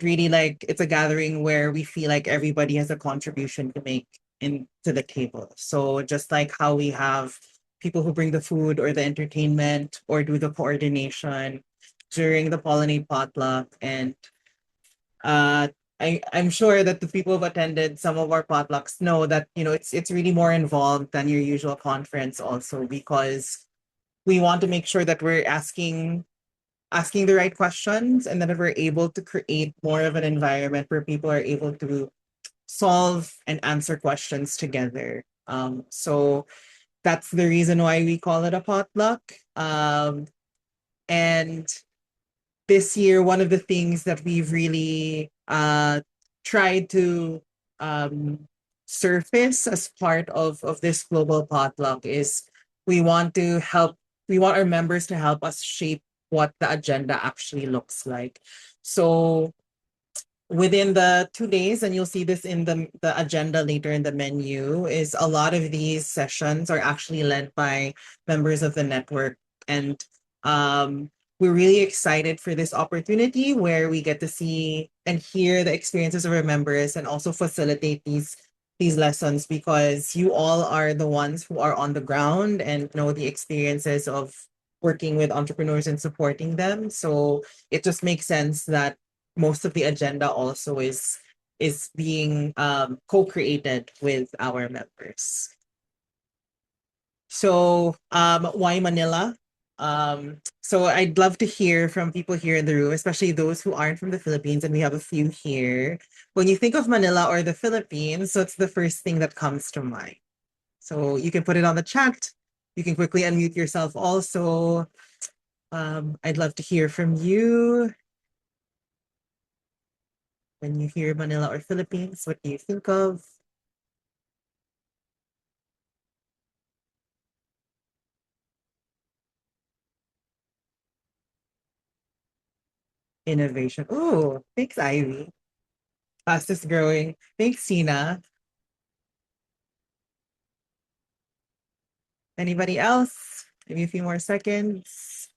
but really like it's a gathering where we feel like everybody has a contribution to make into the table. So just like how we have people who bring the food or the entertainment or do the coordination during the Pollinate Potluck. And uh, I'm sure that the people who've attended some of our potlucks know that, you know, it's really more involved than your usual conference also, because we want to make sure that we're asking the right questions, and that we're able to create more of an environment where people are able to solve and answer questions together. So that's the reason why we call it a potluck. And this year, one of the things that we've really tried to um, surface as part of this global potluck is we want to help, we want our members to help us shape what the agenda actually looks like. So within the 2 days, and you'll see this in the agenda later in the menu, is a lot of these sessions are actually led by members of the network. And um, we're really excited for this opportunity where we get to see and hear the experiences of our members and also facilitate these lessons, because you all are the ones who are on the ground and know the experiences of working with entrepreneurs and supporting them. So it just makes sense that most of the agenda also is being co-created with our members. So why Manila? So I'd love to hear from people here in the room, especially those who aren't from the Philippines, and we have a few here. When you think of Manila or the Philippines, what's the first thing that comes to mind? So you can put it on the chat. You can quickly unmute yourself also. I'd love to hear from you. When you hear Manila or Philippines, what do you think of? Innovation. Oh, thanks, Ivy. Fastest growing. Thanks, Sina. Anybody else? Maybe a few more seconds.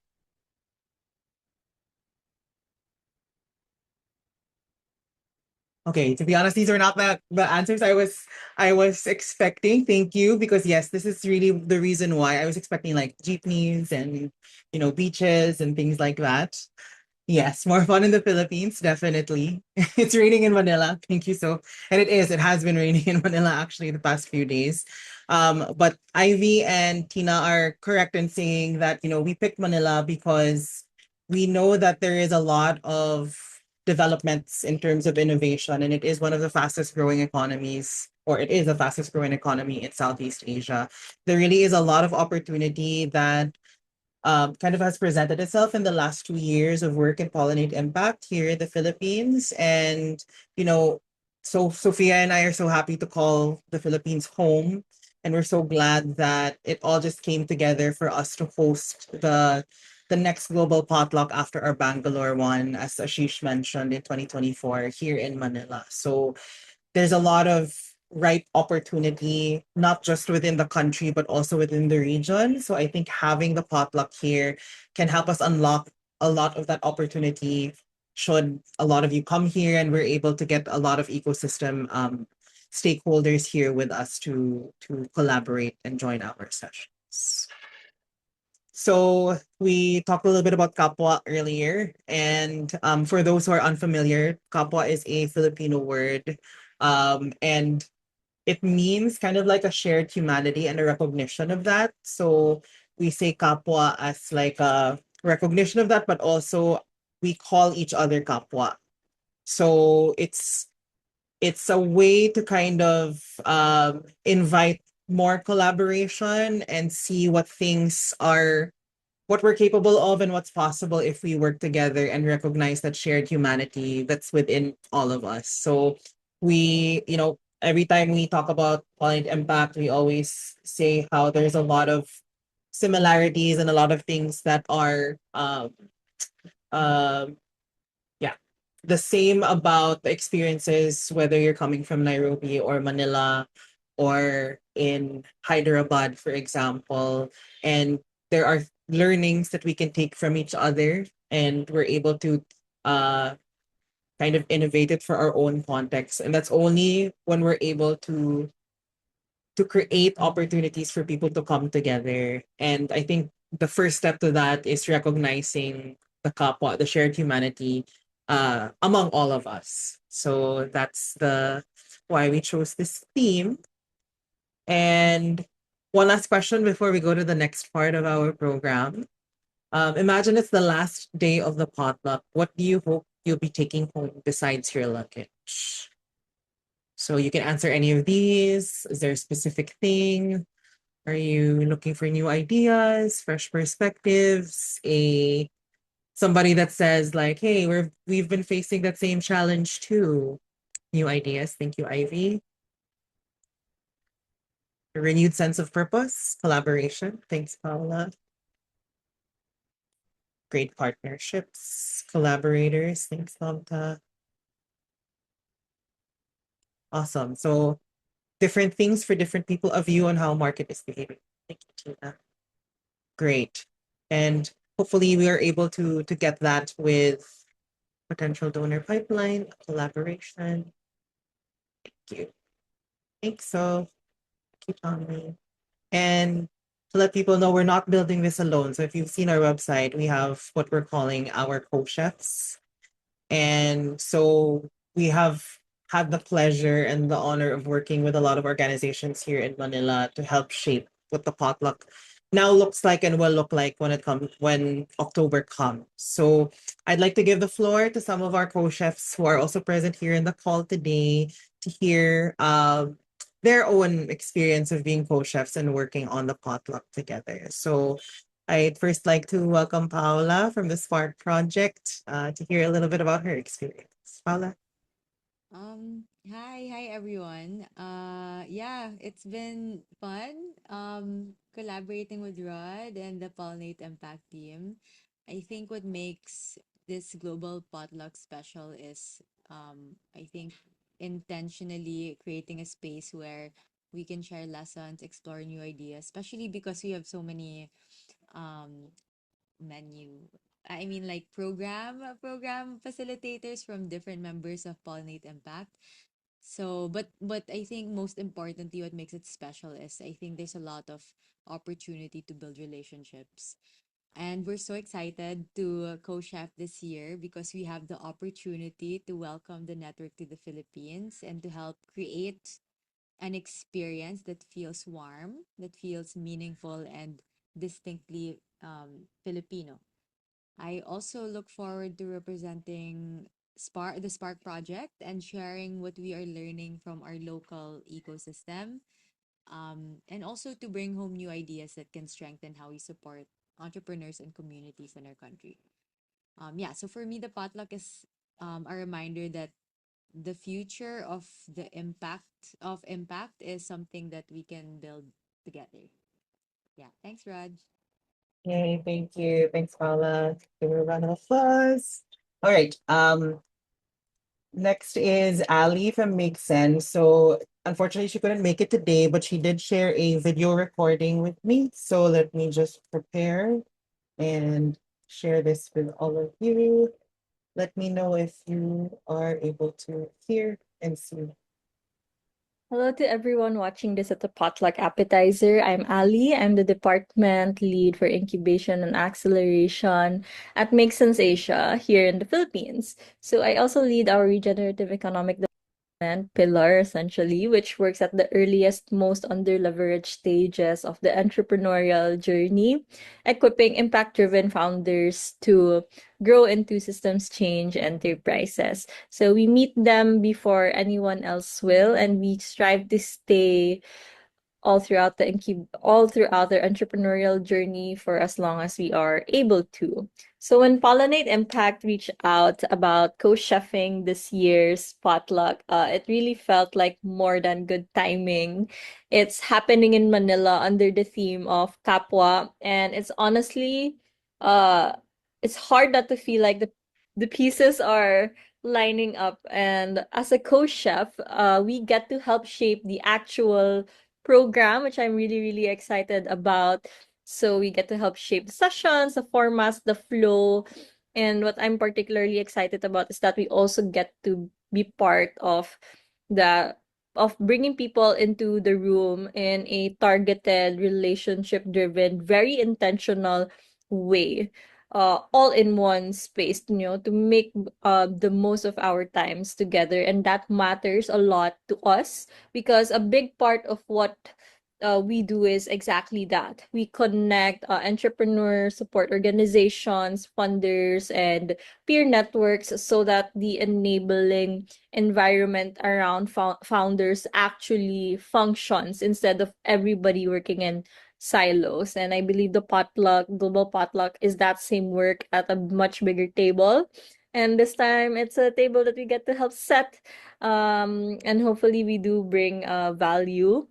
Okay, to be honest, these are not the answers I was expecting. Thank you, because yes, this is really the reason why I was expecting like jeepneys and beaches and things like that. Yes, more fun in the Philippines, definitely. It's raining in Manila. Thank you so. And it is. It has been raining in Manila actually the past few days. But Ivy and Tina are correct in saying that, we picked Manila because we know that there is a lot of developments in terms of innovation, and it is one of the fastest growing economies, or it is the fastest growing economy in Southeast Asia. There really is a lot of opportunity that kind of has presented itself in the last 2 years of work in Pollinate Impact here in the Philippines. And, you know, so Sophia and I are so happy to call the Philippines home. And we're so glad that it all just came together for us to host the next global potluck after our Bangalore one, as Ashish mentioned, in 2024 here in Manila. So there's a lot of ripe opportunity, not just within the country, but also within the region. So I think having the potluck here can help us unlock a lot of that opportunity should a lot of you come here, and we're able to get a lot of ecosystem stakeholders here with us to collaborate and join our sessions. So we talked a little bit about Kapwa earlier, and for those who are unfamiliar, Kapwa is a Filipino word, and it means kind of like a shared humanity and a recognition of that. So we say Kapwa as like a recognition of that, but also we call each other Kapwa. So it's a way to kind of invite more collaboration and see what we're capable of and what's possible if we work together and recognize that shared humanity that's within all of us. So every time we talk about Pollinate Impact, we always say how there's a lot of similarities and a lot of things that are um yeah, the same about the experiences, whether you're coming from Nairobi or Manila or in Hyderabad, for example. And there are learnings that we can take from each other, and we're able to uh, kind of innovate it for our own context. And that's only when we're able to create opportunities for people to come together. And I think the first step to that is recognizing the kapwa, the shared humanity among all of us. So that's the why we chose this theme. And one last question before we go to the next part of our program. Imagine it's the last day of the potluck. What do you hope you'll be taking home besides your luggage? So you can answer any of these. Is there a specific thing? Are you looking for new ideas, fresh perspectives, a somebody that says like, "Hey, we've been facing that same challenge too." New ideas. Thank you, Ivy. A renewed sense of purpose, collaboration. Thanks, Paula. Great partnerships, collaborators. Thanks, Mamta. Awesome. So different things for different people, a view on how market is behaving. Thank you, Tina. Great. And hopefully we are able to get that with potential donor pipeline, collaboration. Thank you. Thanks so. Keep on me. And to let people know we're not building this alone. So if you've seen our website, we have what we're calling our co-chefs. And so we have had the pleasure and the honor of working with a lot of organizations here in Manila to help shape what the potluck now looks like and will look like when October comes. So I'd like to give the floor to some of our co-chefs who are also present here in the call today to hear their own experience of being co-chefs and working on the potluck together. So I'd first like to welcome Paula from the Spark Project to hear a little bit about her experience. Paula? Hi everyone. Yeah, it's been fun collaborating with Rod and the Pollinate Impact team. I think what makes this global potluck special is I think intentionally creating a space where we can share lessons, explore new ideas, especially because we have so many um menu I mean like program facilitators from different members of Pollinate Impact. So but I think most importantly what makes it special is I think there's a lot of opportunity to build relationships. And we're so excited to co-chef this year because we have the opportunity to welcome the network to the Philippines and to help create an experience that feels warm, that feels meaningful and distinctly Filipino. I also look forward to representing the Spark project and sharing what we are learning from our local ecosystem, and also to bring home new ideas that can strengthen how we support entrepreneurs and communities in our country. Yeah, so for me, the potluck is a reminder that the future of the impact is something that we can build together. Yeah, thanks, Raj. Yay, thank you. Thanks, Paula. Give her a round of applause. All right. Next is Ali from Make Sense. So unfortunately she couldn't make it today, but she did share a video recording with me. So let me just prepare and share this with all of you. Let me know if you are able to hear and see. Hello to everyone watching this at the Potluck Appetiser. I'm Ali. I'm the department lead for incubation and acceleration at Make Sense Asia here in the Philippines. So I also lead our regenerative economic development pillar essentially, which works at the earliest, most underleveraged stages of the entrepreneurial journey, equipping impact-driven founders to grow into systems change enterprises. So we meet them before anyone else will, and we strive to stay all throughout their entrepreneurial journey for as long as we are able to. So when Pollinate Impact reached out about co-chefing this year's potluck, it really felt like more than good timing. It's happening in Manila under the theme of Kapwa, and uh it's hard not to feel like the pieces are lining up. And as a co-chef, we get to help shape the actual program, which I'm really, really excited about. So we get to help shape the sessions, the formats, the flow, And what I'm particularly excited about is that we also get to be part the of bringing people into the room in a targeted, relationship driven, very intentional way, all in one space, to make the most of our times together. And that matters a lot to us because a big part of what we do is exactly that. We connect entrepreneurs, support organizations, funders, and peer networks so that the enabling environment around founders actually functions instead of everybody working in silos. And I believe the global potluck, is that same work at a much bigger table. And this time it's a table that we get to help set. And hopefully we do bring value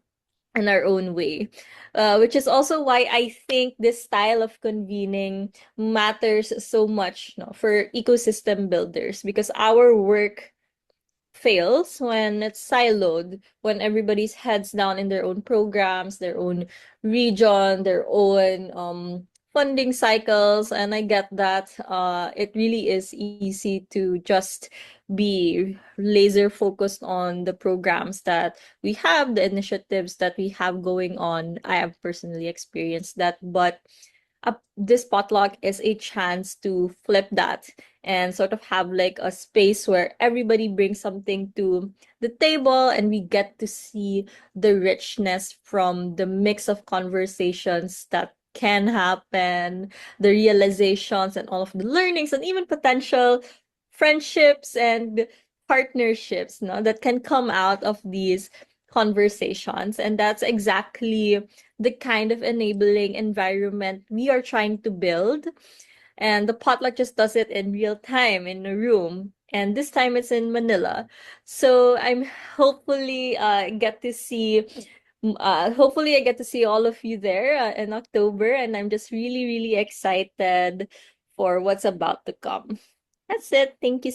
in our own way. Which is also why I think this style of convening matters so much, no, for ecosystem builders, because our work fails when it's siloed, when everybody's heads down in their own programs, their own region, their own funding cycles. And I get that it really is easy to just be laser focused on the programs that we have, the initiatives that we have going on. I have personally experienced that, but this potluck is a chance to flip that and sort of have like a space where everybody brings something to the table and we get to see the richness from the mix of conversations that can happen, the realizations and all of the learnings and even potential friendships and partnerships, no, that can come out of these conversations. And that's exactly the kind of enabling environment we are trying to build. And the potluck just does it in real time in a room. And this time it's in Manila. So I'm hopefully get to see hopefully I get to see all of you there in October, and I'm just really really excited for what's about to come. That's it. Thank you.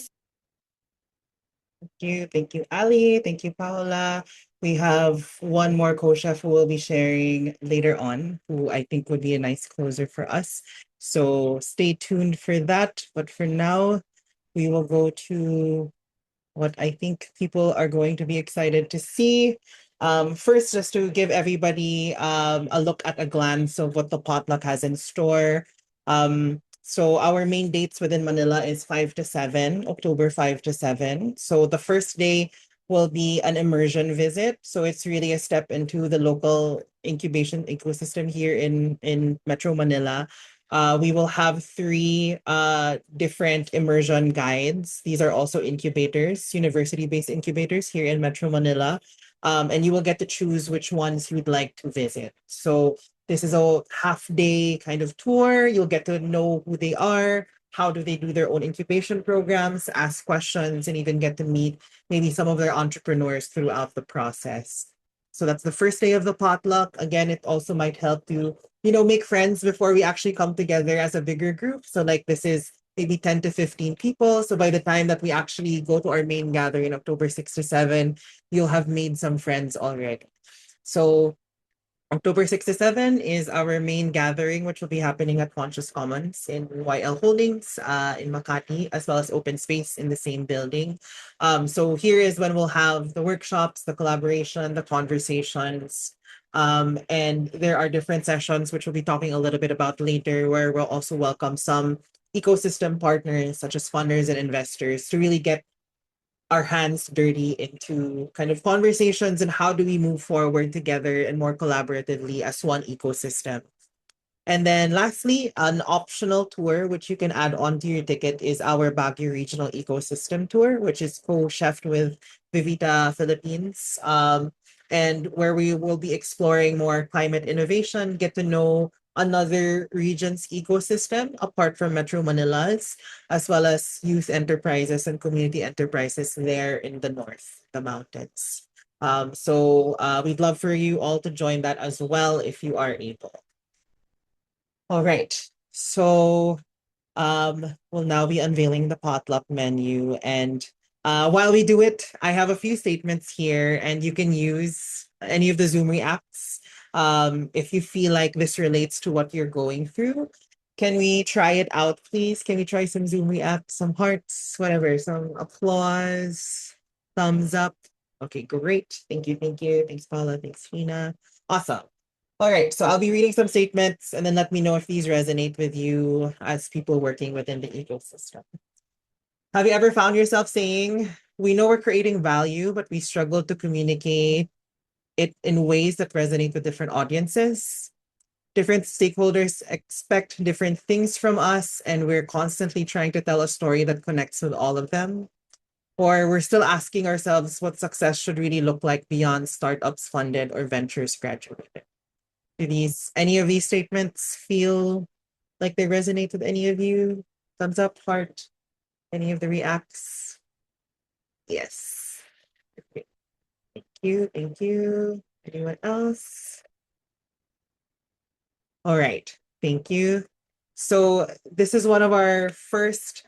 Thank you, Ali. Thank you, Paola. We have one more co-chef who will be sharing later on, who I think would be a nice closer for us. So stay tuned for that. But for now, we will go to what I think people are going to be excited to see. First, just to give everybody a look at a glance of what the potluck has in store. So our main dates within Manila is 5 to 7, October 5 to 7. So the first day will be an immersion visit. So it's really a step into the local incubation ecosystem here in Metro Manila. We will have three different immersion guides. These are also incubators, university-based incubators here in Metro Manila. And you will get to choose which ones you'd like to visit. So this is a half-day kind of tour. You'll get to know who they are, how do they do their own incubation programs, ask questions, and even get to meet maybe some of their entrepreneurs throughout the process. So that's the first day of the potluck. Again, it also might help you make friends before we actually come together as a bigger group. So like this is maybe 10 to 15 people. So by the time that we actually go to our main gathering October 6 to 7, you'll have made some friends already. So October 6 to 7 is our main gathering, which will be happening at Conscious Commons in YL Holdings in Makati, as well as Open Space in the same building. So here is when we'll have the workshops, the collaboration, the conversations, and there are different sessions, which we'll be talking a little bit about later, where we'll also welcome some ecosystem partners, such as funders and investors, to really get our hands dirty into kind of conversations and how do we move forward together and more collaboratively as one ecosystem. And then lastly, an optional tour, which you can add onto your ticket, is our Baguio Regional Ecosystem Tour, which is co-chefed with Vivita Philippines, and where we will be exploring more climate innovation, get to know another region's ecosystem apart from Metro Manila's, as well as youth enterprises and community enterprises there in the north, the mountains. So we'd love for you all to join that as well if you are able. All right. So we'll now be unveiling the potluck menu. And while we do it, I have a few statements here, and you can use any of the Zoom reacts if you feel like this relates to what you're going through. Can we try it out, please? Can we try some Zoom react, some hearts, whatever, some applause, thumbs up? Okay, great. Thank you, thank you. Thanks, Paula. Thanks, Tina. Awesome. All right, so I'll be reading some statements and then let me know if these resonate with you as people working within the ecosystem. Have you ever found yourself saying, we know we're creating value, but we struggle to communicate it in ways that resonate with different audiences? Different stakeholders expect different things from us, and we're constantly trying to tell a story that connects with all of them. Or we're still asking ourselves what success should really look like beyond startups funded or ventures graduated. Do any of these statements feel like they resonate with any of you? Thumbs up, heart, any of the reacts? Yes. Okay. Thank you. Thank you. Anyone else? All right. Thank you. So this is one of our first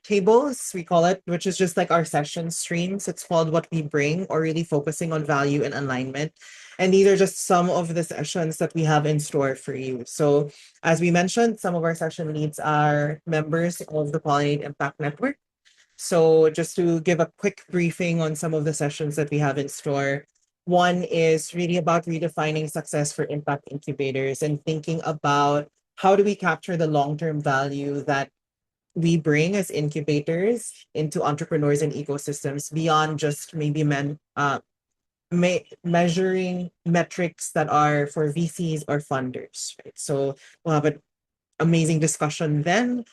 tables, we call it, which is just like our session streams. It's called What We Bring, or really focusing on value and alignment. And these are just some of the sessions that we have in store for you. So as we mentioned, some of our session leads are members of the Pollinate Impact Network. So just to give a quick briefing on some of the sessions that we have in store. One is really about redefining success for impact incubators and thinking about how do we capture the long-term value that we bring as incubators into entrepreneurs and ecosystems beyond just maybe measuring metrics that are for VCs or funders, right? So we'll have an amazing discussion then.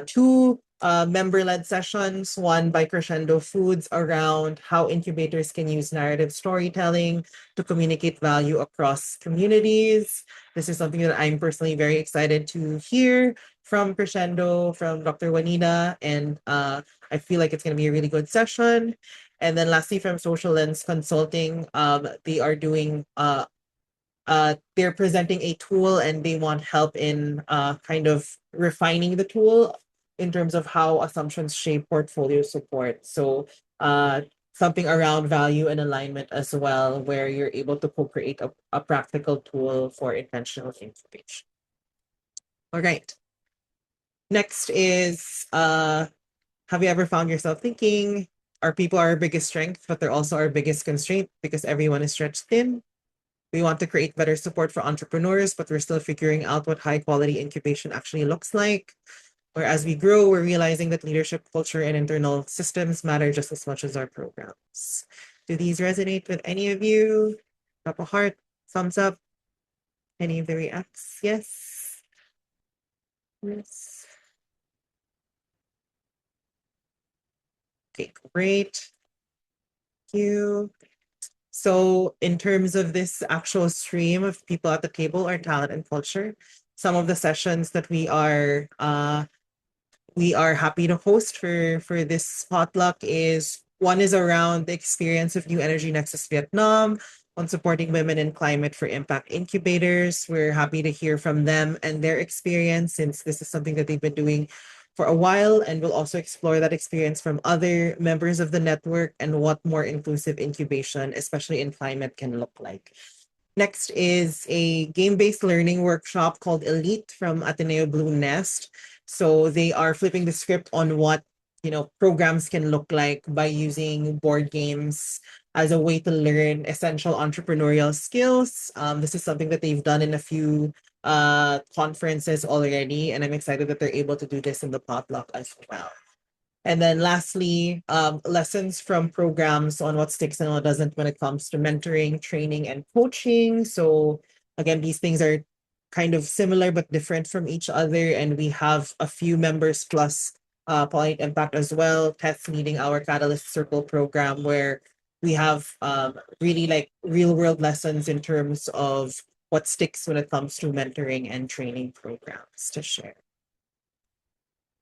Two member-led sessions, one by Crescendo Foods around how incubators can use narrative storytelling to communicate value across communities. This is something that I'm personally very excited to hear from Crescendo, from Dr. Juanita, and I feel like it's going to be a really good session. And then lastly, from Social Lens Consulting, they are doing they're presenting a tool and they want help in kind of refining the tool in terms of how assumptions shape portfolio support. So something around value and alignment as well, where you're able to co-create a practical tool for intentional incubation. All right. Next is have you ever found yourself thinking, our people are our biggest strength, but they're also our biggest constraint because everyone is stretched thin? We want to create better support for entrepreneurs, but we're still figuring out what high quality incubation actually looks like. Or as we grow, we're realizing that leadership, culture, and internal systems matter just as much as our programs. Do these resonate with any of you? Drop a heart, thumbs up. Any of the reacts? Yes. Yes. Okay, great. Thank you. So in terms of this actual stream of people at the table, our talent and culture, some of the sessions that we are happy to host for this potluck is one is around the experience of New Energy Nexus Vietnam on supporting women in climate for impact incubators. We're happy to hear from them and their experience, since this is something that they've been doing for a while, and we'll also explore that experience from other members of the network and what more inclusive incubation, especially in climate, can look like. Next is a game-based learning workshop called Elite from Ateneo Blue Nest. So they are flipping the script on what programs can look like by using board games as a way to learn essential entrepreneurial skills. This is something that they've done in a few conferences already, and I'm excited that they're able to do this in the potluck as well. And then lastly, lessons from programs on what sticks and what doesn't when it comes to mentoring, training, and coaching. So again, these things are kind of similar but different from each other. And we have a few members plus Pollinate Impact as well, Tess leading our Catalyst Circle program, where we have really like real world lessons in terms of what sticks when it comes to mentoring and training programs to share.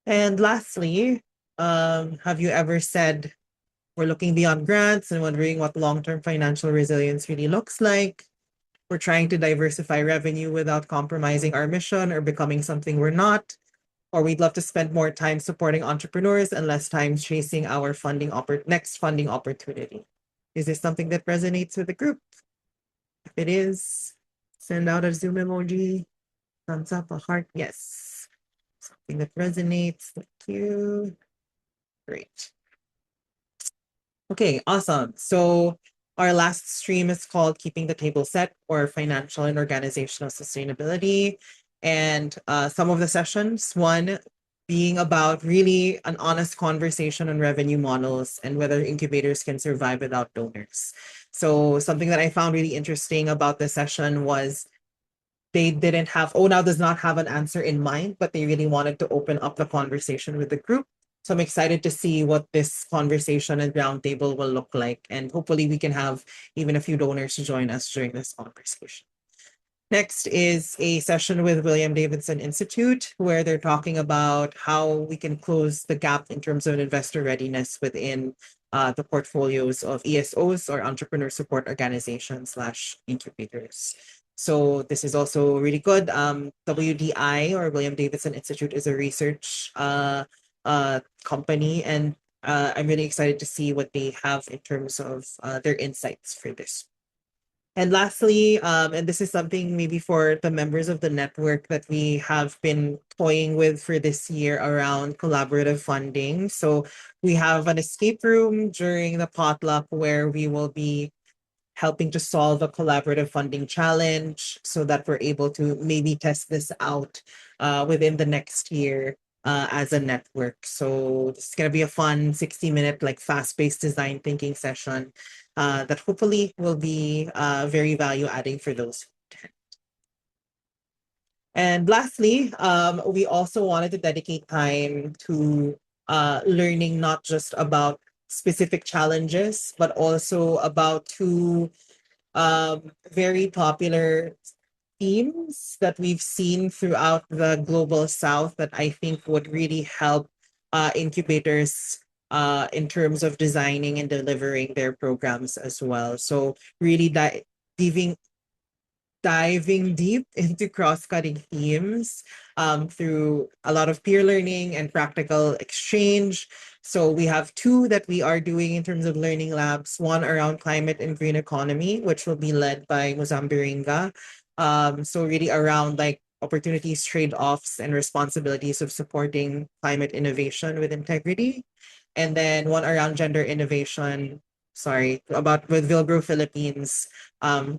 And lastly, have you ever said, we're looking beyond grants and wondering what long-term financial resilience really looks like? We're trying to diversify revenue without compromising our mission or becoming something we're not. Or we'd love to spend more time supporting entrepreneurs and less time chasing our next funding opportunity. Is this something that resonates with the group? If it is, send out a Zoom emoji, thumbs up, a heart, yes. Something that resonates. Thank you. Great. Okay, awesome. So our last stream is called Keeping the Table Set, or Financial and Organizational Sustainability. And some of the sessions, one being about really an honest conversation on revenue models and whether incubators can survive without donors. So something that I found really interesting about this session was they didn't have, now does not have an answer in mind, but they really wanted to open up the conversation with the group. So I'm excited to see what this conversation and roundtable will look like. And hopefully we can have even a few donors to join us during this conversation. Next is a session with William Davidson Institute, where they're talking about how we can close the gap in terms of investor readiness within the portfolios of ESOs, or entrepreneur support organizations slash incubators. So this is also really good. WDI, or William Davidson Institute, is a research company, and I'm really excited to see what they have in terms of their insights for this. And lastly, and this is something maybe for the members of the network that we have been toying with for this year around collaborative funding. So we have an escape room during the potluck where we will be helping to solve a collaborative funding challenge so that we're able to maybe test this out within the next year as a network. So this is going to be a fun 60-minute, like fast-paced design thinking session that hopefully will be very value adding for those. And lastly, we also wanted to dedicate time to learning not just about specific challenges, but also about two very popular themes that we've seen throughout the global south that I think would really help incubators in terms of designing and delivering their programs as well. So really diving diving deep into cross-cutting themes through a lot of peer learning and practical exchange. So we have two that we are doing in terms of learning labs, one around climate and green economy, which will be led by Mozambiringa. So really around like opportunities, trade-offs, and responsibilities of supporting climate innovation with integrity. And then one around gender innovation, sorry, about with Vilbro Philippines,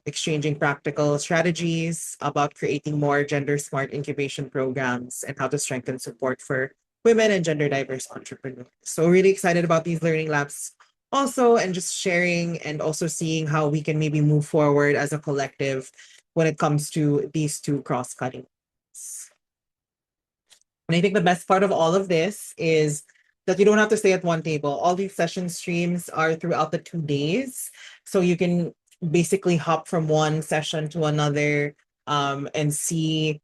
exchanging practical strategies about creating more gender smart incubation programs and how to strengthen support for women and gender diverse entrepreneurs. So really excited about these learning labs also, and just sharing and also seeing how we can maybe move forward as a collective when it comes to these two cross-cutting. And I think the best part of all of this is that you don't have to stay at one table. All these session streams are throughout the 2 days. So you can basically hop from one session to another and see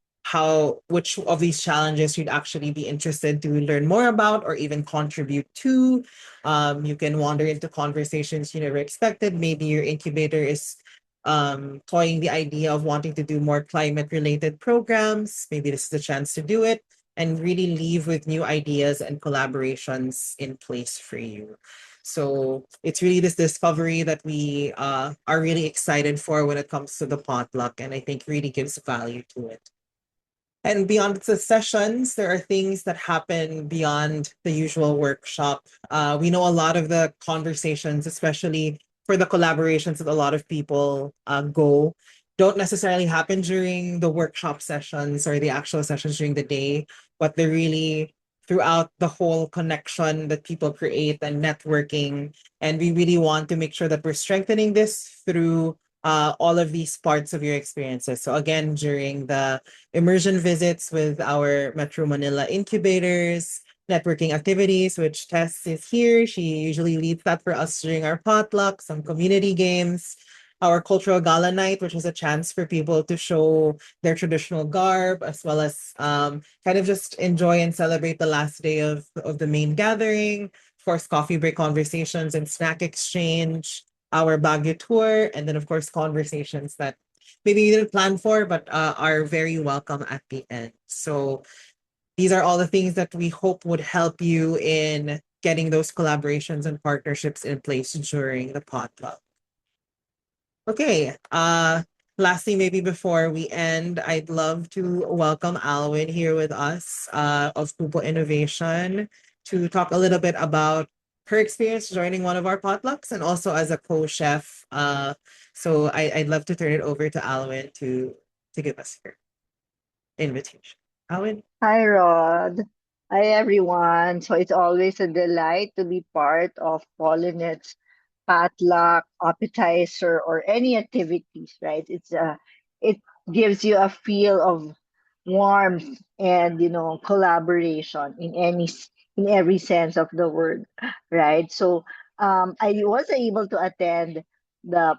which of these challenges you'd actually be interested to learn more about or even contribute to. You can wander into conversations you never expected. Maybe your incubator is toying the idea of wanting to do more climate related programs. Maybe this is a chance to do it and really leave with new ideas and collaborations in place for you. So it's really this discovery that we are really excited for when it comes to the potluck, and I think really gives value to it. And beyond the sessions, there are things that happen beyond the usual workshop. We know a lot of the conversations, especially for the collaborations that a lot of people don't necessarily happen during the workshop sessions or the actual sessions during the day, but they're really throughout the whole connection that people create and networking. And we really want to make sure that we're strengthening this through all of these parts of your experiences. So again, during the immersion visits with our Metro Manila incubators, networking activities, which Tess is here. She usually leads that for us during our potluck, some community games, our cultural gala night, which is a chance for people to show their traditional garb, as well as kind of just enjoy and celebrate the last day of the main gathering. Of course, coffee break conversations and snack exchange, our Baguio tour, and then of course conversations that maybe you didn't plan for, but are very welcome at the end. So these are all the things that we hope would help you in getting those collaborations and partnerships in place during the potluck. Okay, lastly, maybe before we end, I'd love to welcome Alwyn here with us of Kupo Innovation to talk a little bit about her experience joining one of our potlucks and also as a co-chef. I'd love to turn it over to Alwyn to give us her invitation. Alwyn? Hi, Rod. Hi, everyone. So it's always a delight to be part of Pollinate's potluck, appetizer, or any activities, right? It gives you a feel of warmth and collaboration in every sense of the word, right? So I was able to attend the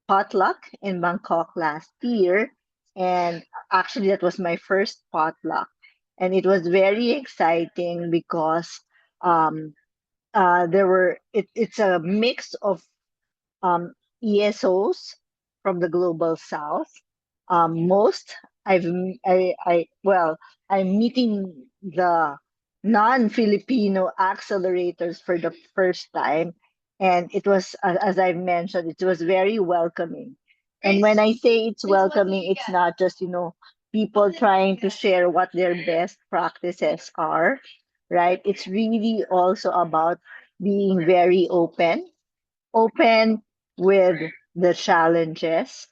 potluck in Bangkok last year, and actually that was my first potluck, and it was very exciting because um it's a mix of um, ESOs from the global south. Most I'm meeting the non-Filipino accelerators for the first time, and it was as I've mentioned, it was very welcoming. And when I say it's welcoming, it's not just people trying to share what their best practices are, right? It's really also about being very open with the challenges,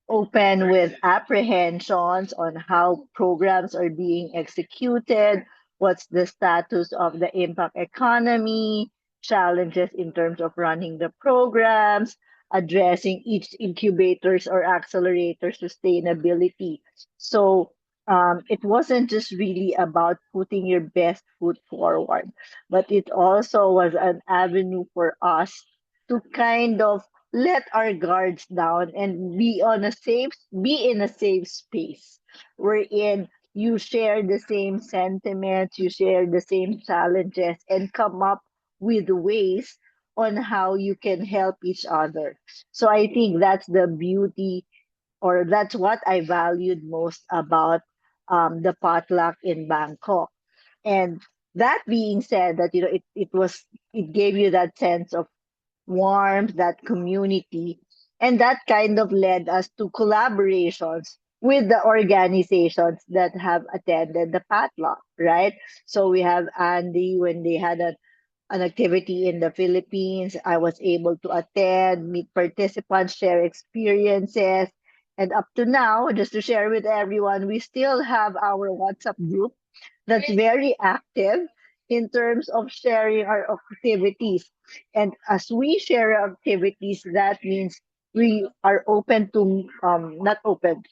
open with apprehensions on how programs are being executed, what's the status of the impact economy, challenges in terms of running the programs, addressing each incubators or accelerator sustainability. So it wasn't just really about putting your best foot forward, but it also was an avenue for us to kind of let our guards down and be in a safe space wherein you share the same sentiments, you share the same challenges, and come up with ways on how you can help each other. So I think that's the beauty, or that's what I valued most about the potluck in Bangkok. And that being said, that it gave you that sense of warmth, that community, and that kind of led us to collaborations with the organizations that have attended the potluck, right? So we have Andy when they had an activity in the Philippines. I was able to attend, meet participants, share experiences. And up to now, just to share with everyone, we still have our WhatsApp group that's very active in terms of sharing our activities. And as we share our activities, that means we are open to, not open,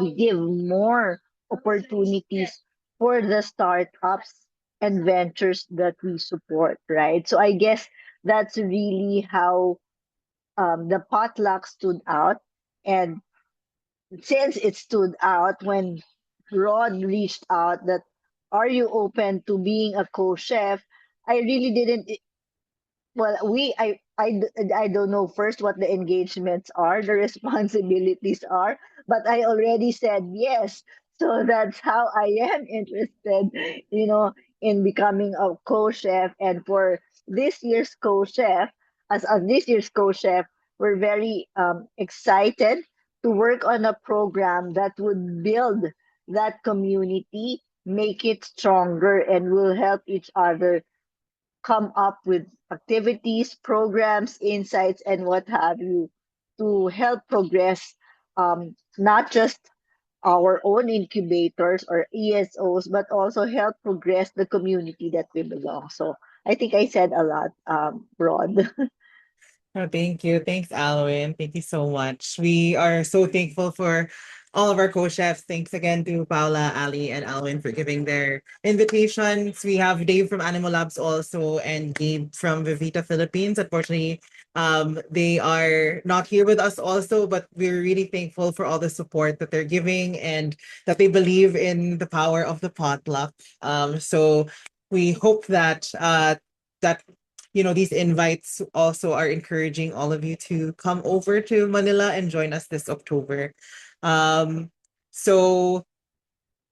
we give more opportunities for the startups and ventures that we support, right? So I guess that's really how the potluck stood out. And since it stood out when Rod reached out that are you open to being a co-chef, I really didn't well I don't know first what the engagements are, the responsibilities are, but I already said yes. So that's how I am interested, in becoming a co-chef. And for this year's co-chef, as this year's co-chef, we're very excited to work on a program that would build that community, make it stronger, and will help each other come up with activities, programs, insights, and what have you to help progress not just our own incubators or ESOs, but also help progress the community that we belong. So I think I said a lot, Rod. Oh, thank you. Thanks, Alwyn. Thank you so much. We are so thankful for all of our co-chefs. Thanks again to Paula, Ali, and Alwyn for giving their invitations. We have Dave from Animal Labs also and Gabe from Vivita Philippines. Unfortunately, they are not here with us also, but we're really thankful for all the support that they're giving and that they believe in the power of the potluck. So we hope that these invites also are encouraging all of you to come over to Manila and join us this October. Um, so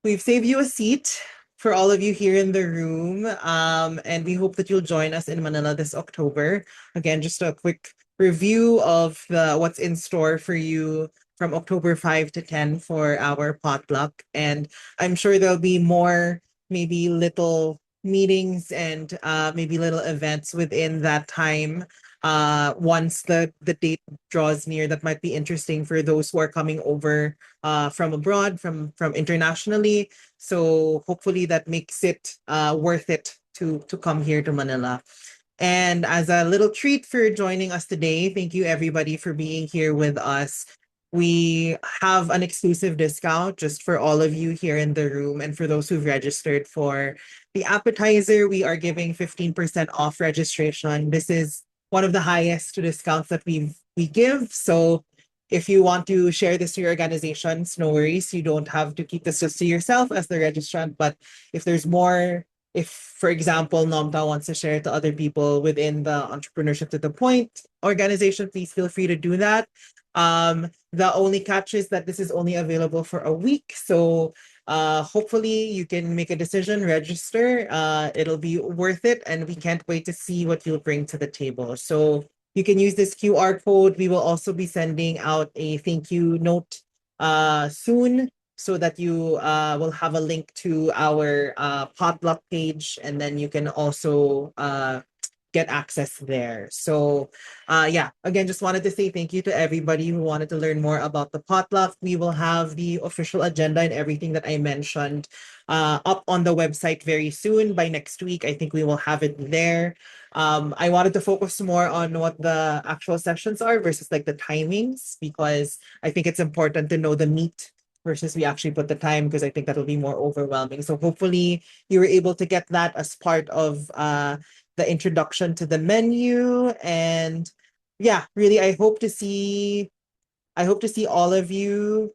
we've saved you a seat for all of you here in the room. And we hope that you'll join us in Manila this October. Again, just a quick review of what's in store for you from October 5 to 10 for our potluck. And I'm sure there'll be more, maybe little meetings and maybe little events within that time once the date draws near that might be interesting for those who are coming over from abroad, from internationally. So hopefully that makes it worth it to come here to Manila. And as a little treat for joining us today, thank you everybody for being here with us. We have an exclusive discount just for all of you here in the room. And for those who've registered for the appetizer, we are giving 15% off registration. This is one of the highest discounts that we give. So if you want to share this to your organizations, no worries. You don't have to keep this just to yourself as the registrant. But if there's more, if, for example, Nomta wants to share it to other people within the Entrepreneurship to the Point organization, please feel free to do that. The only catch is that this is only available for a week. So hopefully you can make a decision, register. It'll be worth it. And we can't wait to see what you'll bring to the table. So you can use this QR code. We will also be sending out a thank you note soon so that you will have a link to our potluck page, and then you can also get access there. So yeah, again, just wanted to say thank you to everybody who wanted to learn more about the potluck. We will have the official agenda and everything that I mentioned up on the website very soon. By next week, I think we will have it there. I wanted to focus more on what the actual sessions are versus like the timings, because I think it's important to know the meat versus we actually put the time, because I think that'll be more overwhelming. So hopefully you were able to get that as part of the introduction to the menu. And yeah, really, I hope to see all of you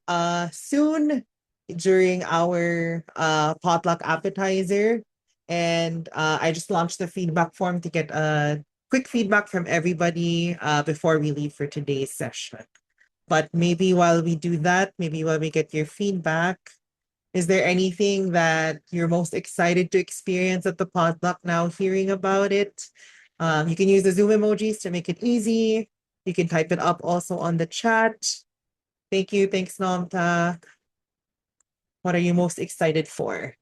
soon during our potluck appetizer. And I just launched the feedback form to get a quick feedback from everybody before we leave for today's session. But maybe while we do that, maybe while we get your feedback, is there anything that you're most excited to experience at the potluck now hearing about it? You can use the Zoom emojis to make it easy. You can type it up also on the chat. Thank you. Thanks, Namta. What are you most excited for?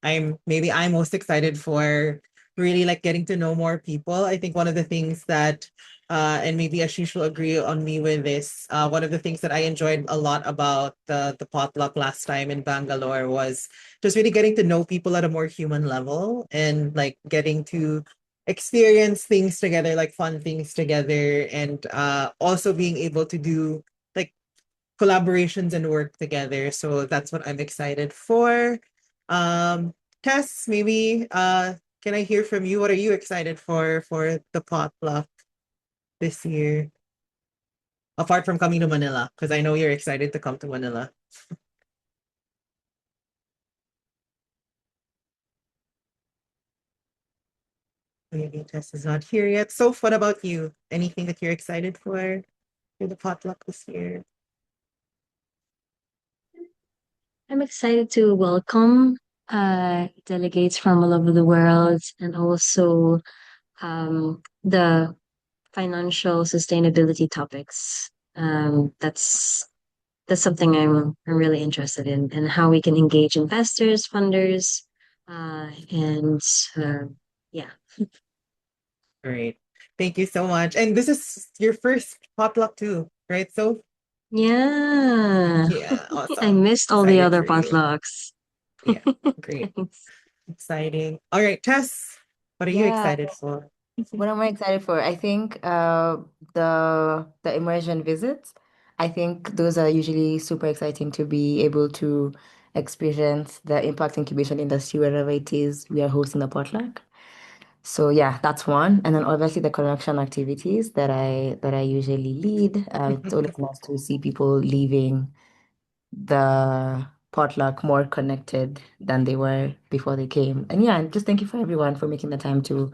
I'm most excited for really like getting to know more people. I think one of the things that and maybe Ashish will agree on me with this. One of the things that I enjoyed a lot about the potluck last time in Bangalore was just really getting to know people at a more human level, and like getting to experience things together, like fun things together, and also being able to do like collaborations and work together. So that's what I'm excited for. Um, Tess, maybe can I hear from you? What are you excited for the potluck this year? Apart from coming to Manila, because I know you're excited to come to Manila. Maybe Tess is not here yet. So what about you? Anything that you're excited for the potluck this year? I'm excited to welcome delegates from all over the world, and also the financial sustainability topics. That's something I'm really interested in, and how we can engage investors, funders, and yeah. Great. Thank you so much. And this is your first potluck too, right? So Yeah. yeah, I awesome. missed all the Excited other for you. potlucks. Yeah, great. Thanks. Exciting. All right, Tess, what are you Yeah, excited for? what am I excited for? I think the immersion visits. I think those are usually super exciting to be able to experience the impact incubation industry wherever it is we are hosting the potluck. So yeah, that's one. And then obviously the connection activities that I usually lead. It's always nice to see people leaving the potluck more connected than they were before they came. And yeah, and just thank you for everyone for making the time to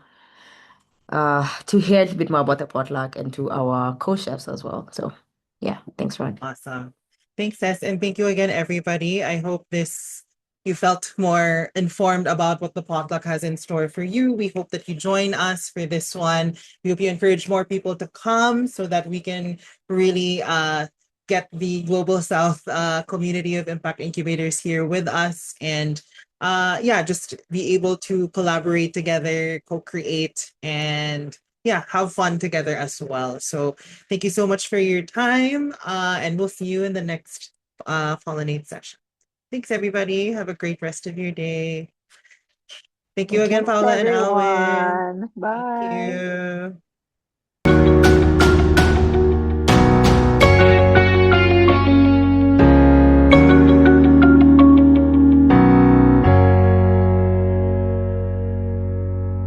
hear a little bit more about the potluck, and to our co-chefs as well. So yeah, thanks, Rod. Awesome. Thanks, Tess. And thank you again, everybody. I hope this you felt more informed about what the potluck has in store for you. We hope that you join us for this one. We hope you encourage more people to come so that we can really get the Global South community of impact incubators here with us, and yeah, just be able to collaborate together, co-create, and yeah, have fun together as well. So thank you so much for your time, and we'll see you in the next Pollinate session. Thanks, everybody. Have a great rest of your day. Thank you Thank you. again, Thanks, Paula and Alwin. everyone. Thank Bye. you.